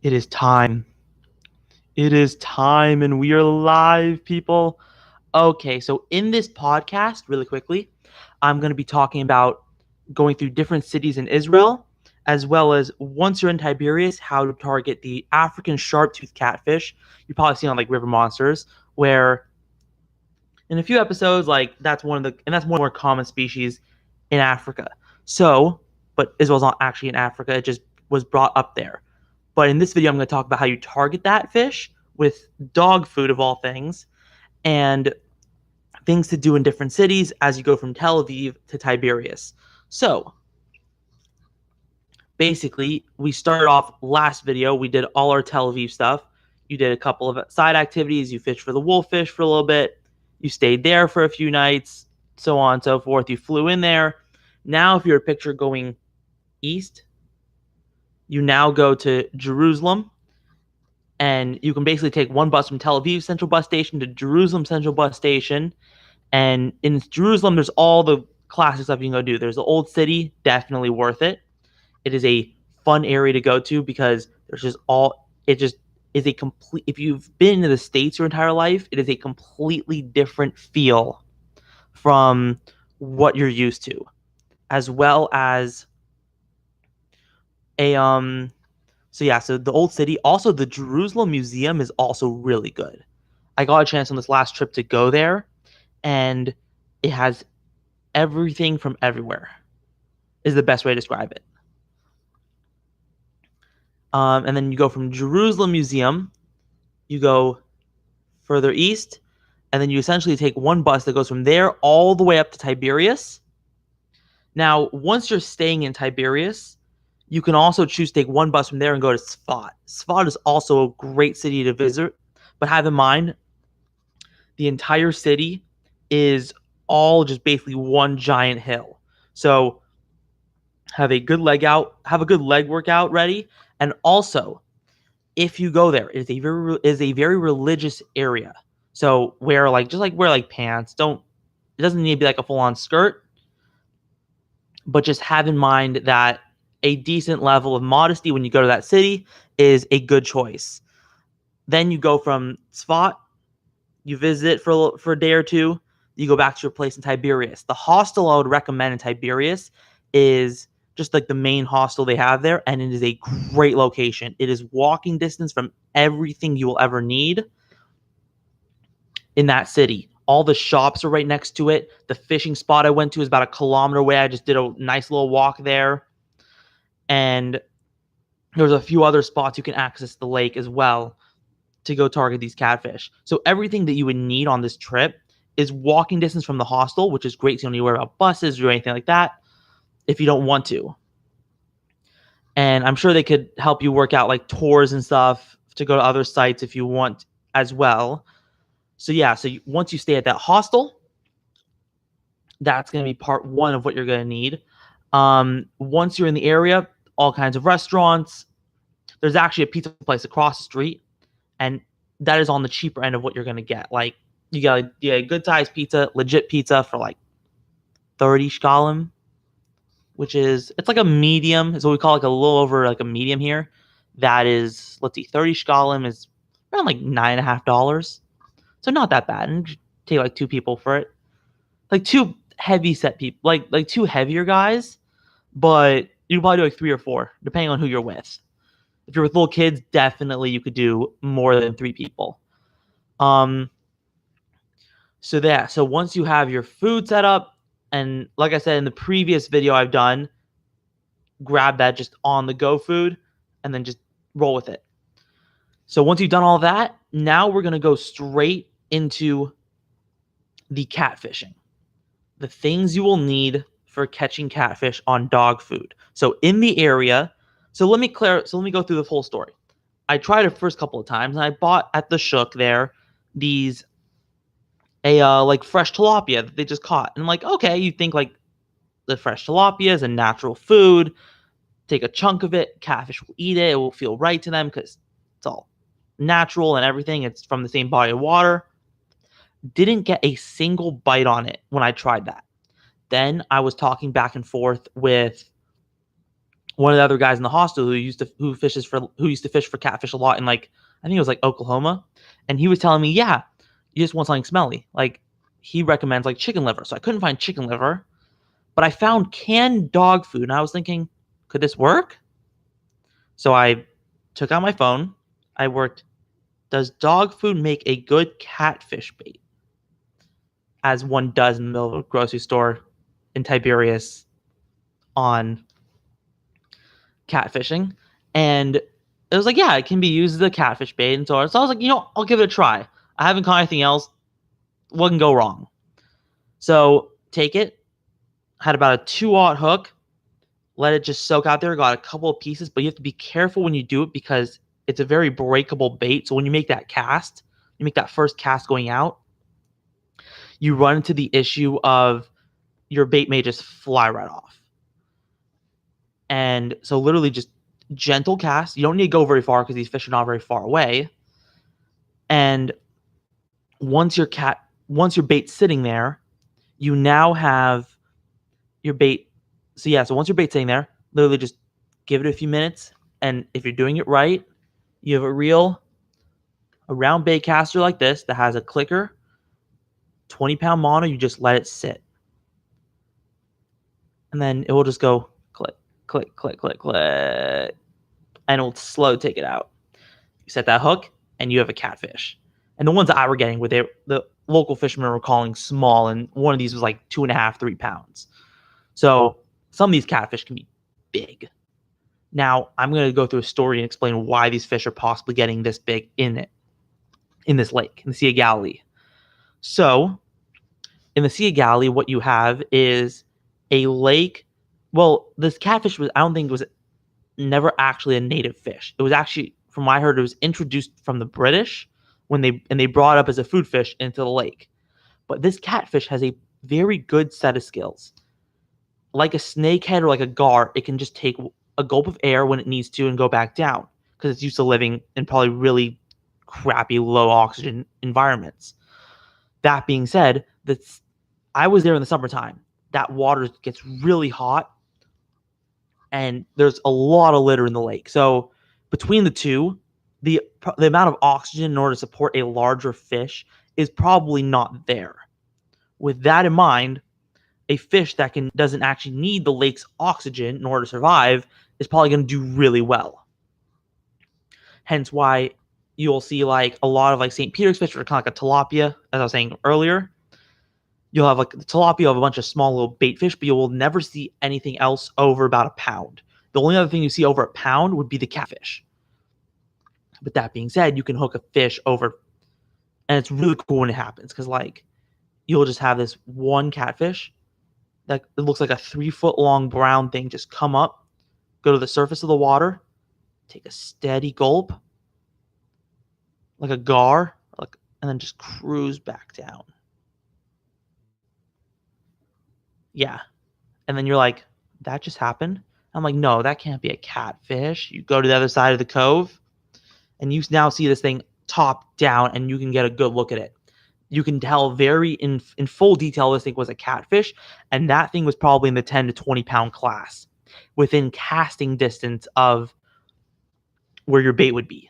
It is time. It is time, and we are live, people. Okay, so in this podcast, really quickly, I'm going to be talking about going through different cities in Israel, as well as once you're in Tiberius, how to target the African sharp-toothed catfish. You've probably seen on like River Monsters, where in a few episodes, like that's one of the more common species in Africa. So, but Israel's not actually in Africa; it just was brought up there. But in this video, I'm going to talk about how you target that fish with dog food of all things, and things to do in different cities as you go from Tel Aviv to Tiberius. So basically, we started off last video. We did all our Tel Aviv stuff. You did a couple of side activities. You fished for the wolffish for a little bit. You stayed there for a few nights, so on and so forth. You flew in there. Now, if you're a picture going east, you now go to Jerusalem, and you can basically take one bus from Tel Aviv Central Bus Station to Jerusalem Central Bus Station. And in Jerusalem, there's all the classic stuff you can go do. There's the old city, definitely worth it. It is a fun area to go to because there's just all it just is a complete. If you've been to the States your entire life, it is a completely different feel from what you're used to, as well as a So yeah, so the old city. Also, the Jerusalem Museum is also really good. I got a chance on this last trip to go there, and it has everything from everywhere. Is the best way to describe it. And then you go from Jerusalem Museum, you go further east, and then you essentially take one bus that goes from there all the way up to Tiberius. Now, once you're staying in Tiberius, you can also choose to take one bus from there and go to Tzfat. Tzfat is also a great city to visit, but have in mind the entire city is all just basically one giant hill. So have a good leg workout ready, and also if you go there, it is a very religious area. So wear pants. It doesn't need to be like a full on skirt, but just have in mind that a decent level of modesty when you go to that city is a good choice. Then you go from Tzfat, you visit for a day or two, you go back to your place in Tiberius. The hostel I would recommend in Tiberius is just like the main hostel they have there, and it is a great location. It is walking distance from everything you will ever need in that city. All the shops are right next to it. The fishing spot I went to is about a kilometer away. I just did a nice little walk there. And there's a few other spots you can access the lake as well to go target these catfish. So everything that you would need on this trip is walking distance from the hostel, which is great. So you don't need to worry about buses or anything like that if you don't want to. And I'm sure they could help you work out like tours and stuff to go to other sites if you want as well. So yeah, once you stay at that hostel, that's going to be part one of what you're going to need. Once you're in the area, all kinds of restaurants. There's actually a pizza place across the street, and that is on the cheaper end of what you're going to get. Like you get a good sized pizza, legit pizza for like 30 shkalim, which is it's like a medium. It's what we call like a little over like a medium here. That is, let's see, 30 shkalim is around like $9.50. So not that bad. And take like two people for it. Like two heavy set people, like two heavier guys, but you can probably do like three or four, depending on who you're with. If you're with little kids, definitely you could do more than three people. So once you have your food set up, and like I said in the previous video I've done, grab that just on the go food and then just roll with it. So once you've done all that, now we're going to go straight into the catfishing. The things you will need for catching catfish on dog food. So in the area, let me go through the full story. I tried it first couple of times, and I bought at the Shook there these like fresh tilapia that they just caught. And I'm like, okay, you think like the fresh tilapia is a natural food. Take a chunk of it, catfish will eat it. It will feel right to them because it's all natural and everything. It's from the same body of water. Didn't get a single bite on it when I tried that. Then I was talking back and forth with one of the other guys in the hostel who used to fish for catfish a lot in, like, I think it was like Oklahoma, and he was telling me, yeah, you just want something smelly. Like, he recommends like chicken liver. So I couldn't find chicken liver, but I found canned dog food, and I was thinking, could this work? So I took out my phone. I worked, does dog food make a good catfish bait? As one does in the middle of a grocery store in Tiberius on catfishing. And it was like, yeah, it can be used as a catfish bait. And so I was like, I'll give it a try. I haven't caught anything else. What can go wrong? So take it, had about a 2/0 hook, let it just soak out there, got a couple of pieces, but you have to be careful when you do it because it's a very breakable bait. So when you make that cast, you make that first cast going out, you run into the issue of your bait may just fly right off. And so literally just gentle cast. You don't need to go very far because these fish are not very far away. And once your bait's sitting there, you now have your bait. So once your bait's sitting there, literally just give it a few minutes. And if you're doing it right, you have a round bait caster like this that has a clicker, 20-pound mono, you just let it sit. And then it will just go click, click, click, click, click. And it will slow take it out. You set that hook, and you have a catfish. And the ones that I were getting the local fishermen were calling small, and one of these was like 2.5, 3 pounds. So some of these catfish can be big. Now I'm going to go through a story and explain why these fish are possibly getting this big in this lake, in the Sea of Galilee. So in the Sea of Galilee, what you have is a lake. Well, this catfish I don't think it was never actually a native fish. It was actually, from what I heard, it was introduced from the British when they brought it up as a food fish into the lake. But this catfish has a very good set of skills. Like a snakehead or like a gar, it can just take a gulp of air when it needs to and go back down because it's used to living in probably really crappy, low oxygen environments. That being said, I was there in the summertime. That water gets really hot, and there's a lot of litter in the lake. So between the two, the amount of oxygen in order to support a larger fish is probably not there. With that in mind, a fish that doesn't actually need the lake's oxygen in order to survive is probably going to do really well. Hence why you'll see like a lot of like St. Peter's fish, or kind of like a tilapia, as I was saying earlier. You'll have like the tilapia of a bunch of small little bait fish, but you will never see anything else over about a pound. The only other thing you see over a pound would be the catfish. But that being said, you can hook a fish over, and it's really cool when it happens because like you'll just have this one catfish that it looks like a 3-foot long brown thing just come up, go to the surface of the water, take a steady gulp, like a gar, and then just cruise back down. Yeah. And then you're like, that just happened? I'm like, no, that can't be a catfish. You go to the other side of the cove, and you now see this thing top down, and you can get a good look at it. You can tell very in full detail this thing was a catfish, and that thing was probably in the 10 to 20 pound class within casting distance of where your bait would be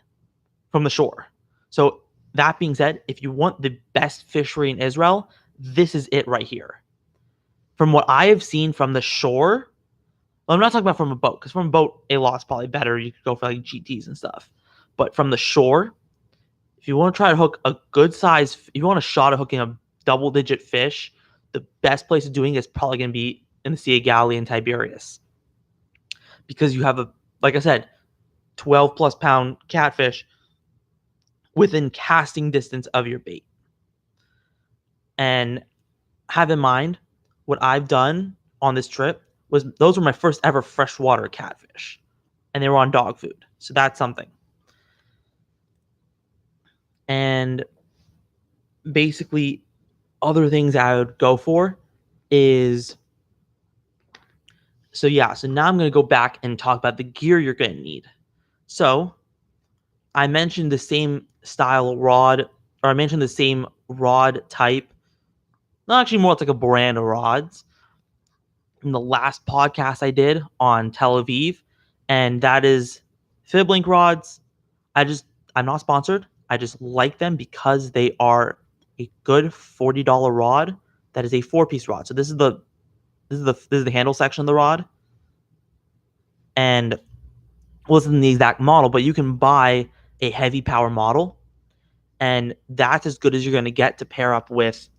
from the shore. So that being said, if you want the best fishery in Israel, this is it right here. From what I have seen from the shore, well, I'm not talking about from a boat, because from a boat, a lot's probably better. You could go for like GTs and stuff. But from the shore, if you want to try to hook a good size, if you want a shot at hooking a double-digit fish, the best place of doing it is probably going to be in the Sea of Galilee and Tiberius. Because you have like I said, 12+ pound catfish within casting distance of your bait. And have in mind, what I've done on this trip was those were my first ever freshwater catfish. And they were on dog food. So that's something. And basically, other things I would go for is... So now I'm going to go back and talk about the gear you're going to need. So I mentioned the same style rod, or I mentioned the same rod type. Not actually more, it's like a brand of rods. In the last podcast I did on Tel Aviv, and that is Fiblink rods. I'm not sponsored. I just like them because they are a good $40 rod. That is a 4-piece rod. So this is the handle section of the rod, and well, this isn't the exact model, but you can buy a heavy power model, and that's as good as you're going to get to pair up with.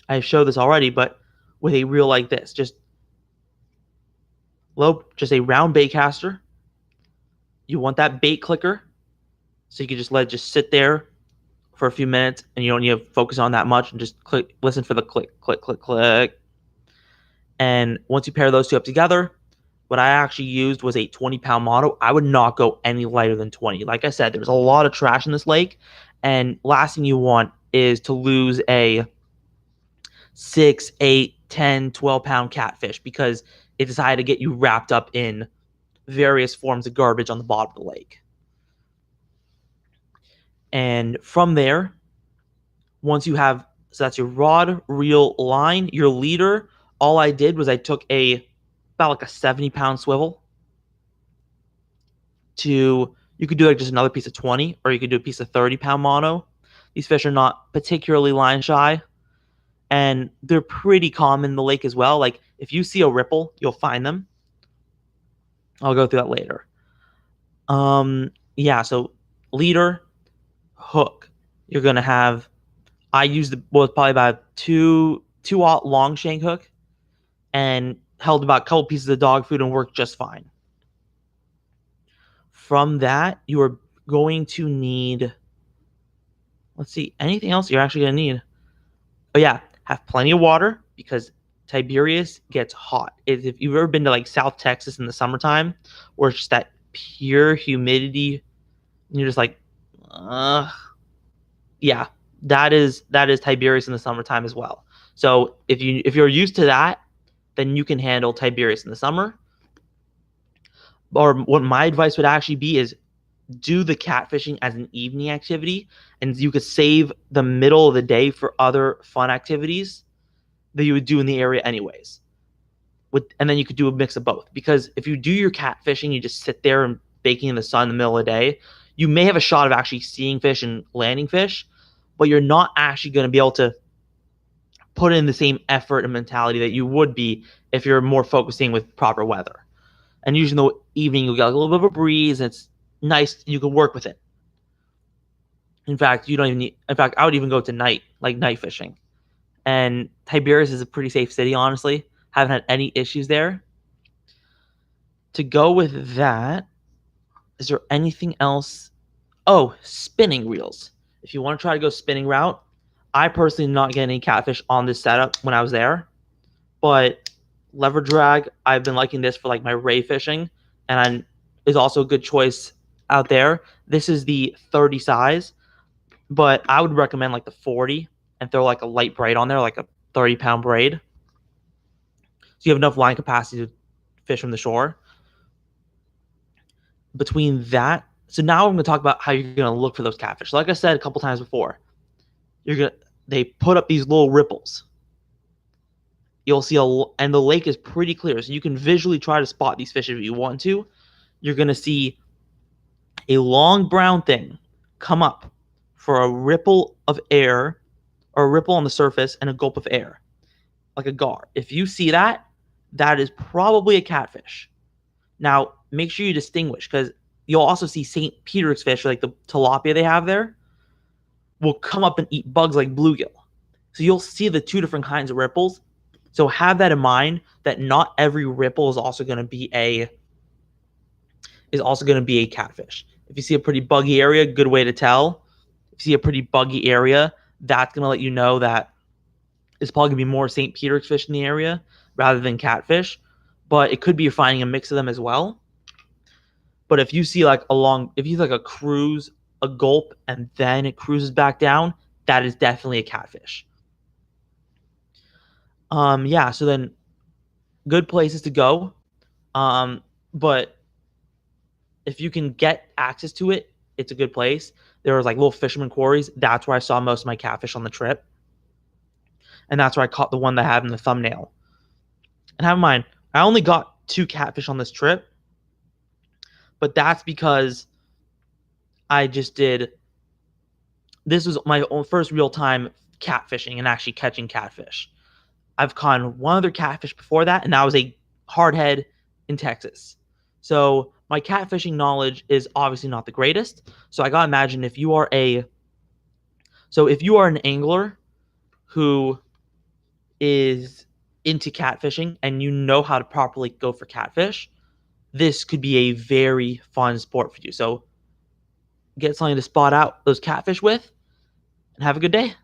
I've showed this already, but with a reel like this, just a round bait caster. You want that bait clicker, so you can just let it just sit there for a few minutes, and you don't need to focus on that much, and just listen for the click, click, click, click. And once you pair those two up together, what I actually used was a 20-pound model. I would not go any lighter than 20. Like I said, there's a lot of trash in this lake, and last thing you want is to lose a 6, 8, 10, 12-pound catfish because it decided to get you wrapped up in various forms of garbage on the bottom of the lake. And from there, once you have, so that's your rod, reel, line, your leader. All I did was I took about like a 70-pound swivel you could do like just another piece of 20, or you could do a piece of 30-pound mono. These fish are not particularly line shy, and they're pretty common in the lake as well. Like if you see a ripple, you'll find them. I'll go through that later. Yeah, so leader, hook. You're gonna have. I used probably about 2-aught long shank hook, and held about a couple pieces of dog food and worked just fine. From that, you are going to need. Let's see, anything else you're actually gonna need? Oh yeah, have plenty of water because Tiberius gets hot. If you've ever been to like South Texas in the summertime, where it's just that pure humidity, and you're just like, yeah, that is Tiberius in the summertime as well. So if you're used to that, then you can handle Tiberius in the summer. Or what my advice would actually be is do the catfishing as an evening activity, and you could save the middle of the day for other fun activities that you would do in the area anyways. And then you could do a mix of both, because if you do your catfishing, you just sit there and baking in the sun in the middle of the day, you may have a shot of actually seeing fish and landing fish, but you're not actually going to be able to put in the same effort and mentality that you would be if you're more focusing with proper weather. And usually in the evening, you'll get a little bit of a breeze, and it's nice. You can work with it. In fact, you don't even need. In fact, I would even go to night fishing. And Tiberius is a pretty safe city, honestly. Haven't had any issues there. To go with that, is there anything else? Oh, spinning reels. If you want to try to go spinning route, I personally did not get any catfish on this setup when I was there. But lever drag, I've been liking this for like my ray fishing, and is also a good choice out there. This is the 30 size, but I would recommend like the 40 and throw like a light braid on there, like a 30-pound braid. So you have enough line capacity to fish from the shore. Between that, so now I'm going to talk about how you're going to look for those catfish. So like I said a couple times before, they put up these little ripples. You'll see and the lake is pretty clear, so you can visually try to spot these fish if you want to. You're going to see a long brown thing come up for a ripple of air, or a ripple on the surface and a gulp of air, like a gar. If you see that, that is probably a catfish. Now, make sure you distinguish, because you'll also see St. Peter's fish, like the tilapia they have there, will come up and eat bugs like bluegill. So you'll see the two different kinds of ripples. So have that in mind, that not every ripple is also going to be a catfish. If you see a pretty buggy area, good way to tell. If you see a pretty buggy area, that's going to let you know that it's probably going to be more St. Peter's fish in the area rather than catfish. But it could be you're finding a mix of them as well. But if you see like a cruise, a gulp, and then it cruises back down, that is definitely a catfish. Yeah, so then good places to go. But if you can get access to it, it's a good place. There was like little fisherman quarries. That's where I saw most of my catfish on the trip. And that's where I caught the one that I have in the thumbnail. And have in mind, I only got 2 catfish on this trip, but that's because I just did. This was my own first real time catfishing and actually catching catfish. I've caught one other catfish before that, and that was a hardhead in Texas. So my catfishing knowledge is obviously not the greatest. So I gotta imagine if you are an angler who is into catfishing and you know how to properly go for catfish, this could be a very fun sport for you. So get something to spot out those catfish with and have a good day.